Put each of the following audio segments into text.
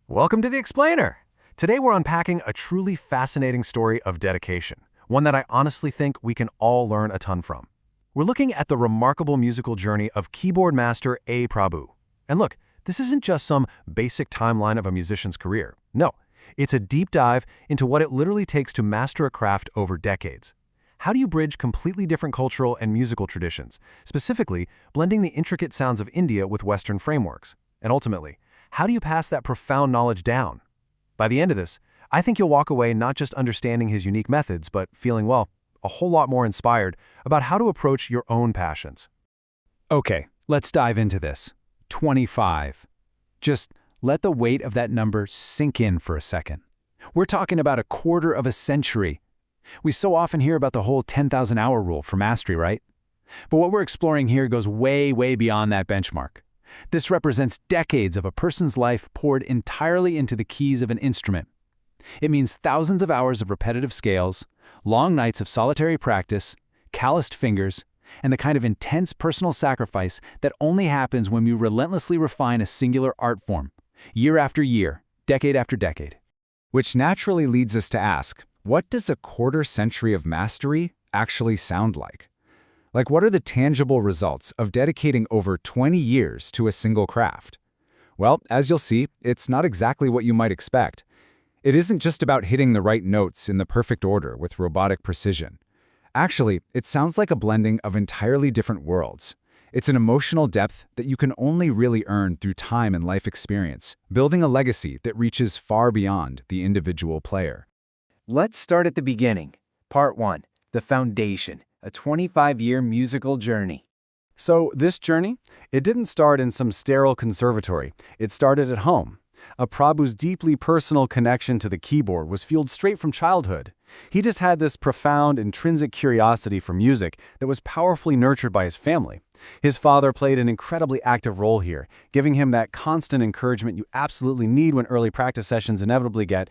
Welcome to The Explainer! Today we're unpacking a truly fascinating story of dedication, one that I honestly think we can all learn a ton from. We're looking at the remarkable musical journey of keyboard master A. Prabhu. And look, this isn't just some basic timeline of a musician's career. No, it's a deep dive into what it literally takes to master a craft over decades. How do you bridge completely different cultural and musical traditions, specifically blending the intricate sounds of India with Western frameworks? And ultimately, how do you pass that profound knowledge down? By the end of this, I think you'll walk away not just understanding his unique methods, but feeling, well, a whole lot more inspired about how to approach your own passions. Okay, let's dive into this. 25. Just let the weight of that number sink in for a second. We're talking about a quarter of a century. We so often hear about the whole 10,000-hour rule for mastery, right? But what we're exploring here goes way, way beyond that benchmark. This represents decades of a person's life poured entirely into the keys of an instrument. It means thousands of hours of repetitive scales, long nights of solitary practice, calloused fingers, and the kind of intense personal sacrifice that only happens when we relentlessly refine a singular art form, year after year, decade after decade. Which naturally leads us to ask, what does a quarter century of mastery actually sound like? Like, what are the tangible results of dedicating over 20 years to a single craft? Well, as you'll see, it's not exactly what you might expect. It isn't just about hitting the right notes in the perfect order with robotic precision. Actually, it sounds like a blending of entirely different worlds. It's an emotional depth that you can only really earn through time and life experience, building a legacy that reaches far beyond the individual player. Let's start at the beginning. Part 1. The Foundation, a 25-year musical journey. So this journey, it didn't start in some sterile conservatory. It started at home. Prabhu's deeply personal connection to the keyboard was fueled straight from childhood. He just had this profound, intrinsic curiosity for music that was powerfully nurtured by his family. His father played an incredibly active role here, giving him that constant encouragement you absolutely need when early practice sessions inevitably get,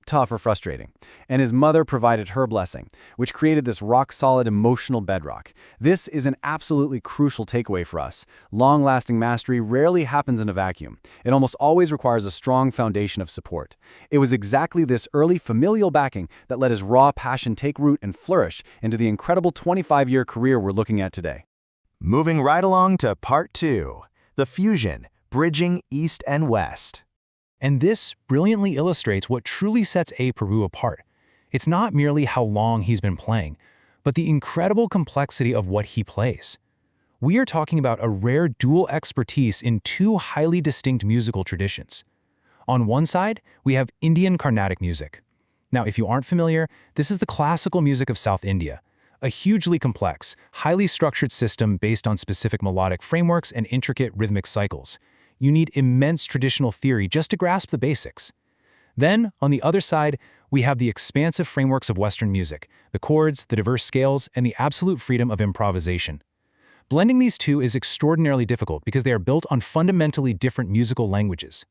tough or frustrating. And his mother provided her blessing, which created this rock-solid emotional bedrock. This is an absolutely crucial takeaway for us. Long-lasting mastery rarely happens in a vacuum. It almost always requires a strong foundation of support. It was exactly this early familial backing that let his raw passion take root and flourish into the incredible 25-year career we're looking at today. Moving right along to Part 2, the fusion, bridging East and West. And this brilliantly illustrates what truly sets A. Prabhu apart. It's not merely how long he's been playing, but the incredible complexity of what he plays. We are talking about a rare dual expertise in two highly distinct musical traditions. On one side, we have Indian Carnatic music. Now, if you aren't familiar, this is the classical music of South India, a hugely complex, highly structured system based on specific melodic frameworks and intricate rhythmic cycles. You need immense traditional theory just to grasp the basics. Then, on the other side, we have the expansive frameworks of Western music, the chords, the diverse scales, and the absolute freedom of improvisation. Blending these two is extraordinarily difficult because they are built on fundamentally different musical languages.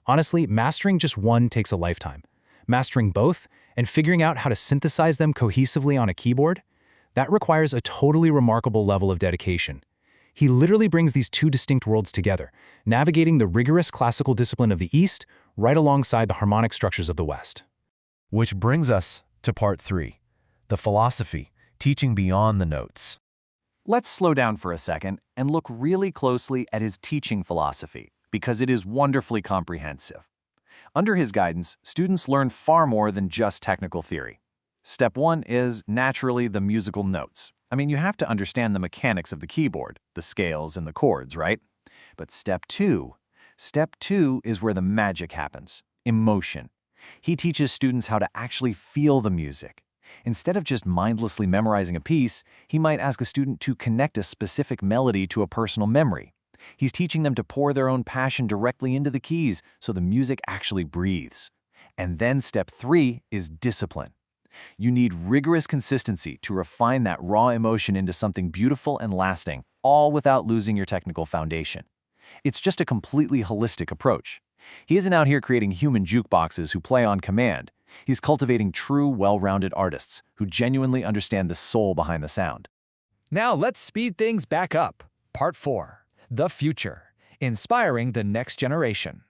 Honestly, mastering just one takes a lifetime. Mastering both and figuring out how to synthesize them cohesively on a keyboard, that requires a totally remarkable level of dedication. He literally brings these two distinct worlds together, navigating the rigorous classical discipline of the East right alongside the harmonic structures of the West. Which brings us to Part 3, the philosophy, teaching beyond the notes. Let's slow down for a second and look really closely at his teaching philosophy, because it is wonderfully comprehensive. Under his guidance, students learn far more than just technical theory. Step 1 is naturally the musical notes. You have to understand the mechanics of the keyboard, the scales and the chords, right? But Step 2 is where the magic happens, emotion. He teaches students how to actually feel the music. Instead of just mindlessly memorizing a piece, he might ask a student to connect a specific melody to a personal memory. He's teaching them to pour their own passion directly into the keys so the music actually breathes. And then Step 3 is discipline. You need rigorous consistency to refine that raw emotion into something beautiful and lasting, all without losing your technical foundation. It's just a completely holistic approach. He isn't out here creating human jukeboxes who play on command. He's cultivating true, well-rounded artists who genuinely understand the soul behind the sound. Now let's speed things back up. Part 4. The Future. Inspiring the Next Generation.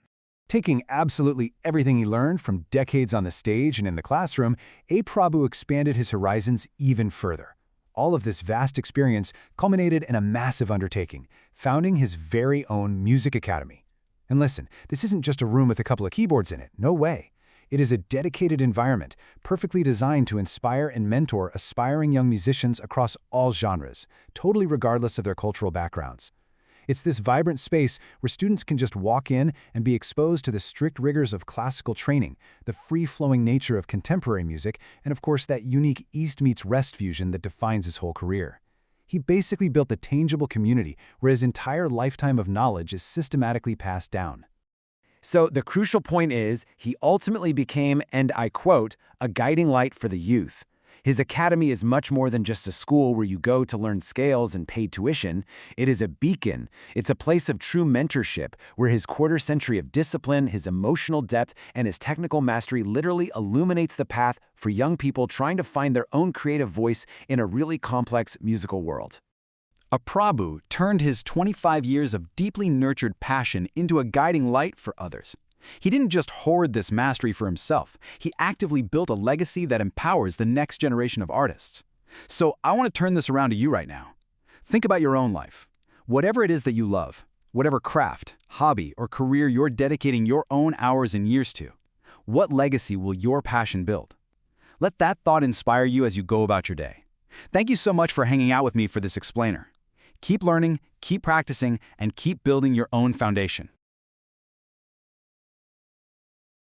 Taking absolutely everything he learned from decades on the stage and in the classroom, A. Prabhu expanded his horizons even further. All of this vast experience culminated in a massive undertaking, founding his very own music academy. And listen, this isn't just a room with a couple of keyboards in it, no way. It is a dedicated environment, perfectly designed to inspire and mentor aspiring young musicians across all genres, totally regardless of their cultural backgrounds. It's this vibrant space where students can just walk in and be exposed to the strict rigors of classical training, the free-flowing nature of contemporary music, and of course that unique East meets West fusion that defines his whole career. He basically built a tangible community where his entire lifetime of knowledge is systematically passed down. So the crucial point is, he ultimately became, and I quote, a guiding light for the youth. His academy is much more than just a school where you go to learn scales and pay tuition. It is a beacon. It's a place of true mentorship where his quarter-century of discipline, his emotional depth, and his technical mastery literally illuminates the path for young people trying to find their own creative voice in a really complex musical world. A Prabhu turned his 25 years of deeply nurtured passion into a guiding light for others. He didn't just hoard this mastery for himself, he actively built a legacy that empowers the next generation of artists. So I want to turn this around to you right now. Think about your own life. Whatever it is that you love, whatever craft, hobby, or career you're dedicating your own hours and years to, what legacy will your passion build? Let that thought inspire you as you go about your day. Thank you so much for hanging out with me for this explainer. Keep learning, keep practicing, and keep building your own foundation.